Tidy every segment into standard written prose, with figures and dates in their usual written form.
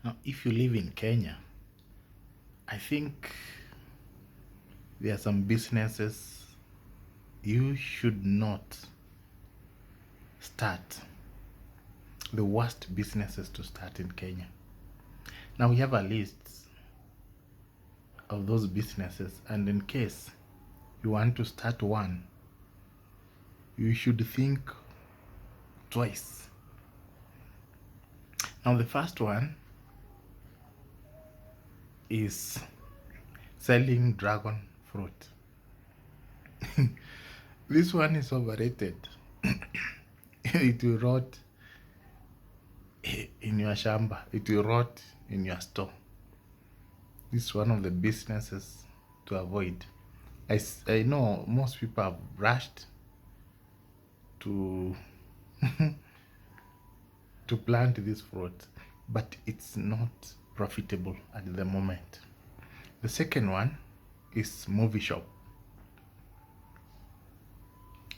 Now, if you live in Kenya, I think there are some businesses you should not start. The worst businesses to start in Kenya. Now we have a list of those businesses, and in case you want to start one, you should think twice. Now the first one is selling dragon fruit. This one is overrated. It will rot in your shamba. It will rot in your store. This is one of the businesses to avoid. I know most people have rushed to to plant this fruit, but it's not profitable at the moment. The second one is movie shop.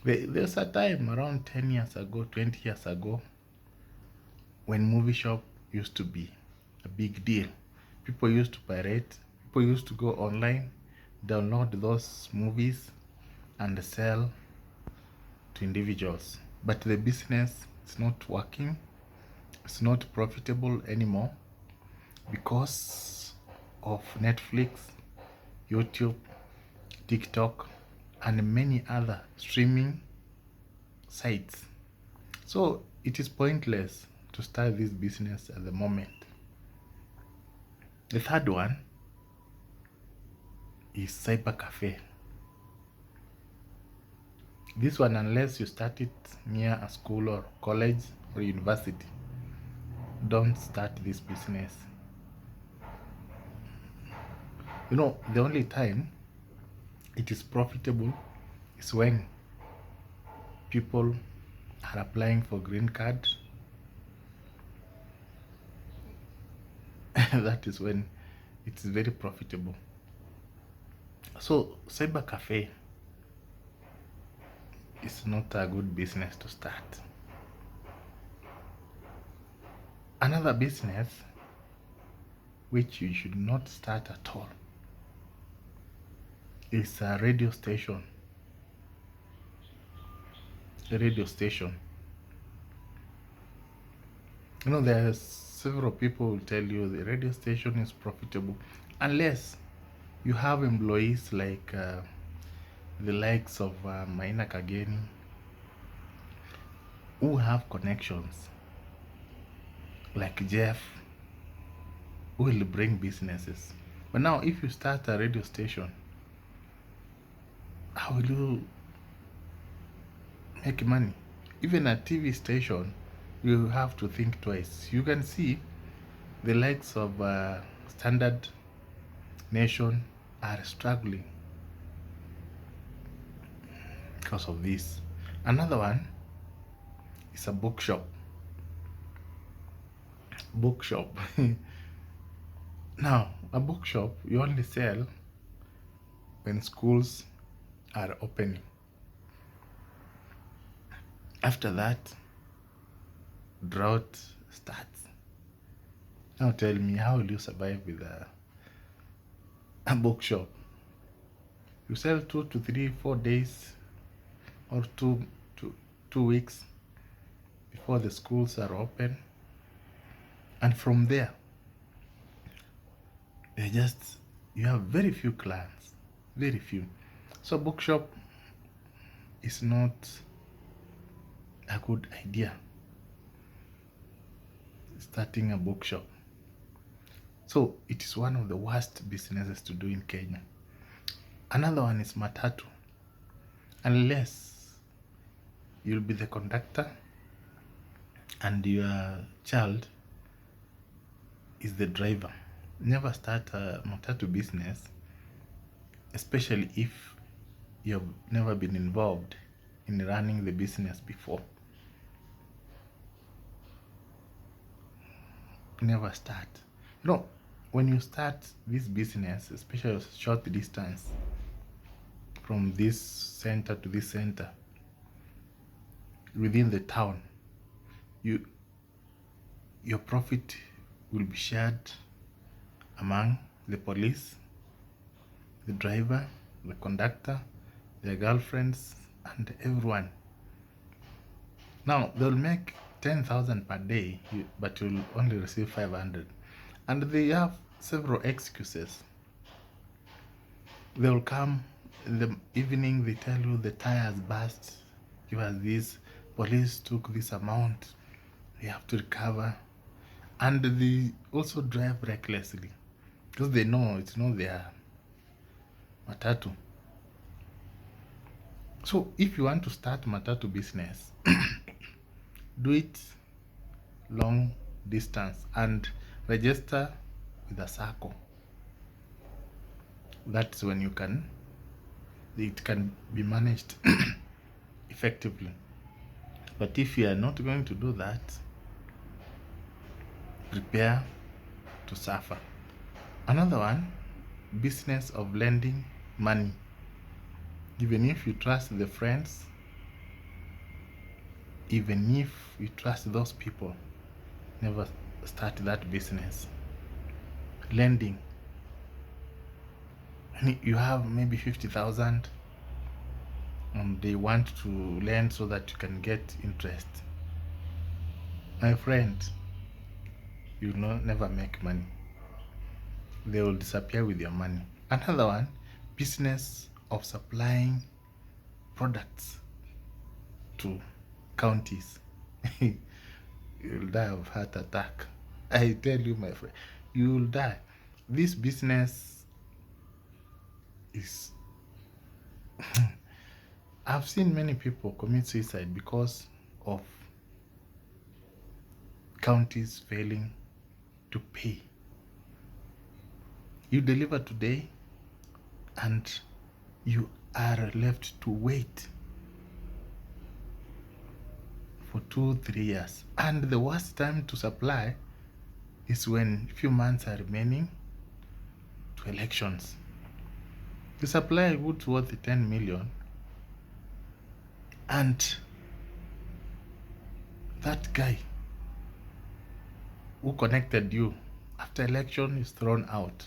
There's a time around 10 years ago, 20 years ago, when movie shop used to be a big deal. People used to pirate, people used to go online, download those movies and sell to individuals. But the business is not working, it's not profitable anymore because of Netflix, YouTube, TikTok, and many other streaming sites. So it is pointless to start this business at the moment. The third one is cyber cafe. This one, unless you start it near a school or college or university, don't start this business. You know, the only time it is profitable is when people are applying for green card. That is when it's very profitable. So cyber cafe is not a good business to start. Another business which you should not start at all is a radio station. A radio station. You know, there are several people will tell you the radio station is profitable unless you have employees like the likes of Maina Kageni, who have connections, like Jeff, who will bring businesses. But now, if you start a radio station, how will you make money? Even a TV station, you have to think twice. You can see the likes of Standard Nation are struggling because of this. Another one is a bookshop. Bookshop. Now, a bookshop you only sell when schools are opening. After that, drought starts. Now tell me, how will you survive with a bookshop? You sell 2 to 3, 4 days or 2 weeks before the schools are open, and from there you have very few clients, very few. So bookshop is not a good idea, starting a bookshop. So it is one of the worst businesses to do in Kenya. Another one is matatu. Unless you'll be the conductor and your child is the driver, never start a matatu business, especially if you've never been involved in running the business before. Never start. You know, when you start this business, especially short distance from this center to this center within the town, your profit will be shared among the police, the driver, the conductor, their girlfriends, and everyone. Now they'll make 10,000 per day, but you'll only receive 500. And they have several excuses. They'll come in the evening, they tell you the tires burst, give us this, police took this amount, they have to recover. And they also drive recklessly because they know it's not their matatu. So if you want to start matatu business, do it long distance and register with a SACCO. That's when it can be managed effectively. But if you are not going to do that, prepare to suffer. Another one, business of lending money. Even if you trust the friends, even if you trust those people, never start that business. Lending. You have maybe 50,000 and they want to lend so that you can get interest. My friend, you will never make money. They will disappear with your money. Another one, business of supplying products to counties. You'll die of heart attack. I tell you, my friend, you will die. This business is I've seen many people commit suicide because of counties failing to pay. You deliver today and you are left to wait for 2-3 years. And the worst time to supply is when few months are remaining to elections. You supply goods worth 10 million and that guy who connected you after election is thrown out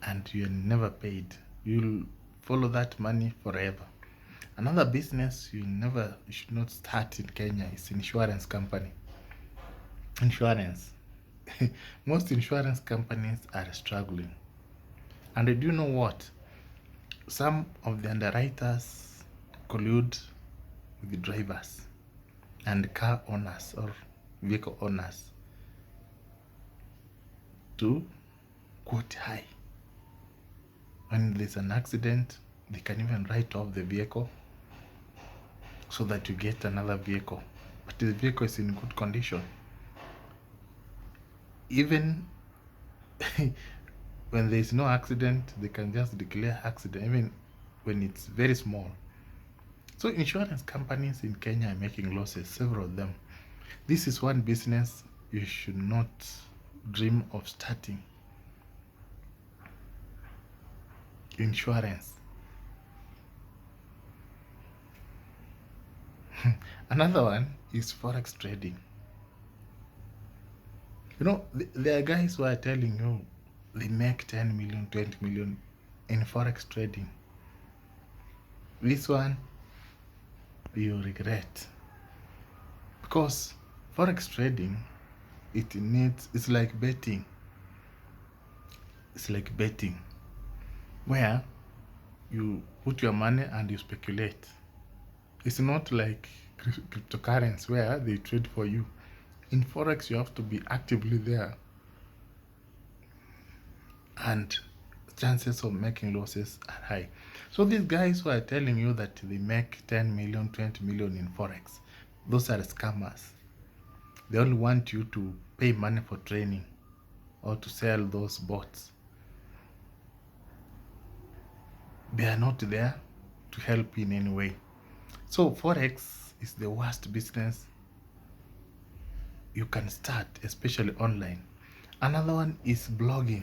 and you're never paid. You'll follow that money forever. Another business you should not start in Kenya is insurance company. Insurance. Most insurance companies are struggling. And do you know what? Some of the underwriters collude with the drivers and car owners or vehicle owners to quote high. When there's an accident, they can even write off the vehicle so that you get another vehicle. But the vehicle is in good condition. Even when there is no accident, they can just declare accident, even when it's very small. So insurance companies in Kenya are making losses, several of them. This is one business you should not dream of starting. Insurance. Another one is forex trading. You know, there are guys who are telling you they make 10 million, 20 million in forex trading. This one you regret, because forex trading, it's like betting. It's like betting where you put your money and you speculate. It's not like cryptocurrency where they trade for you. In forex, you have to be actively there, and chances of making losses are high. So these guys who are telling you that they make 10 million, 20 million in forex, those are scammers. They only want you to pay money for training or to sell those bots. They are not there to help in any way. So forex is the worst business you can start, especially online. Another one is blogging.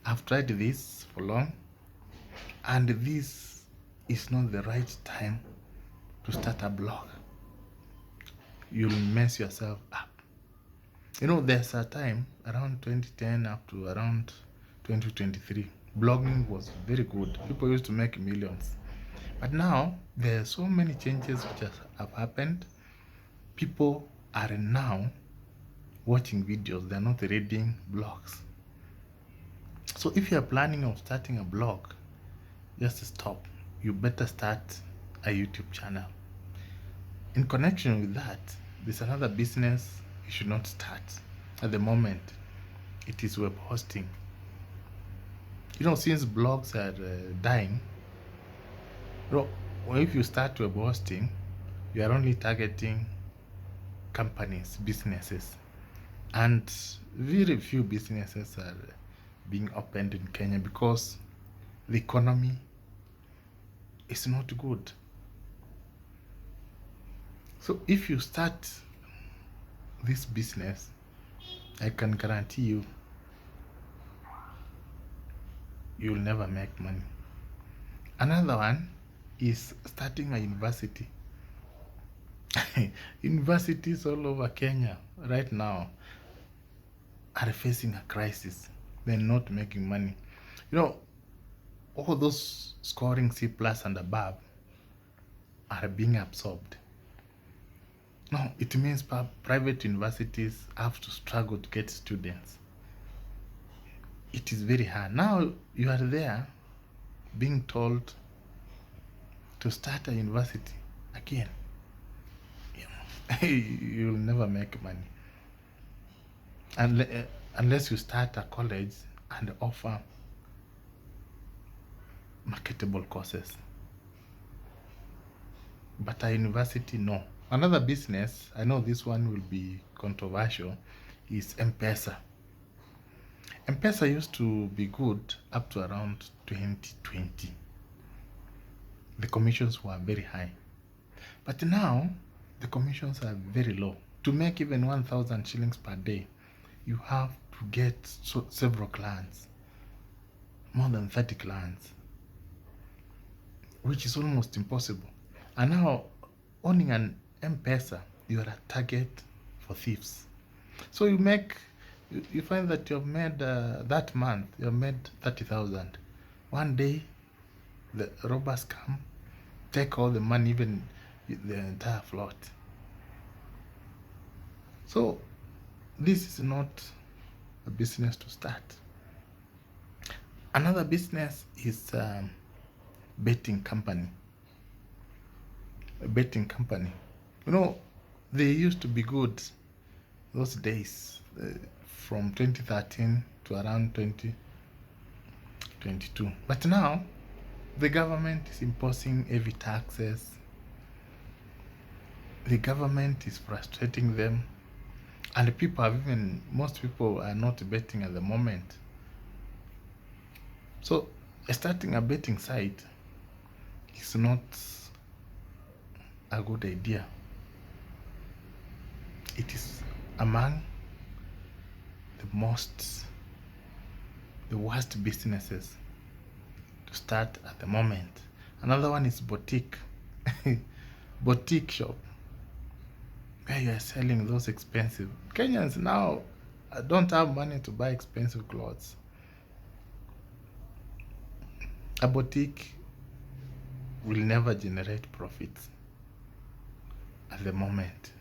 I've tried this for long, and this is not the right time to start a blog. you'll mess yourself up. You know, there's a time around 2010 up to around 2023, blogging was very good. People used to make millions. But now there are so many changes which have happened. People are now watching videos, they're not reading blogs. So if you're planning on starting a blog, just stop. You better start a YouTube channel. In connection with that, there's another business you should not start at the moment. It is web hosting. You know, since blogs are dying, you know, if you start web hosting, you are only targeting companies, businesses, and very few businesses are being opened in Kenya because the economy is not good. So if you start this business, I can guarantee you, you'll never make money. Another one is starting a university. Universities all over Kenya right now are facing a crisis. They're not making money. You know, all those scoring C plus and above are being absorbed. No, it means private universities have to struggle to get students. It is very hard. Now you are there being told to start a university again. You'll never make money. Unless you start a college and offer marketable courses. But a university, no. Another business, I know this one will be controversial, is M-Pesa. M-Pesa used to be good up to around 2020. The commissions were very high. But now, the commissions are very low. To make even 1,000 shillings per day, you have to get several clients, more than 30 clients, which is almost impossible. And now, owning an M-Pesa, you are a target for thieves. So you find that you have made that month, you have made 30,000. One day, the robbers come, take all the money, even the entire float. So this is not a business to start. Another business is betting company. A betting company. You know, they used to be good those days, from 2013 to around 2022. But now, the government is imposing heavy taxes. The government is frustrating them. And most people are not betting at the moment. So, starting a betting site is not a good idea. It is among the worst businesses to start at the moment. Another one is boutique. Boutique shop, where you are selling those expensive. Kenyans now don't have money to buy expensive clothes. A boutique will never generate profits at the moment.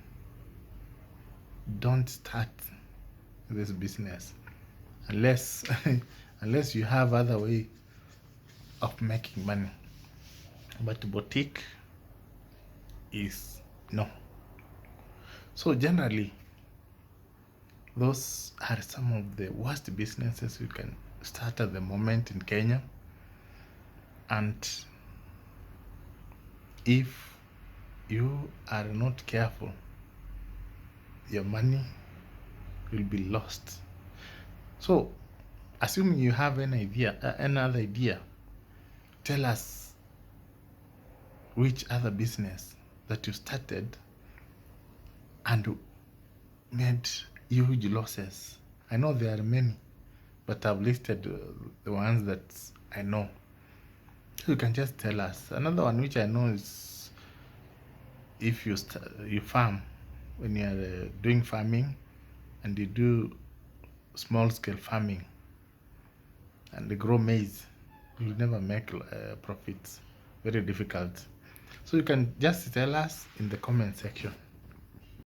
Don't start this business unless unless you have other way of making money. But boutique is no. So generally, those are some of the worst businesses you can start at the moment in Kenya. And if you are not careful, your money will be lost. So, assuming you have another idea, tell us which other business that you started and made huge losses. I know there are many, but I've listed the ones that I know. So you can just tell us. Another one which I know is if you farm, when you are doing farming and you do small scale farming and they grow maize, you'll never make profits. Very difficult. So you can just tell us in the comment section.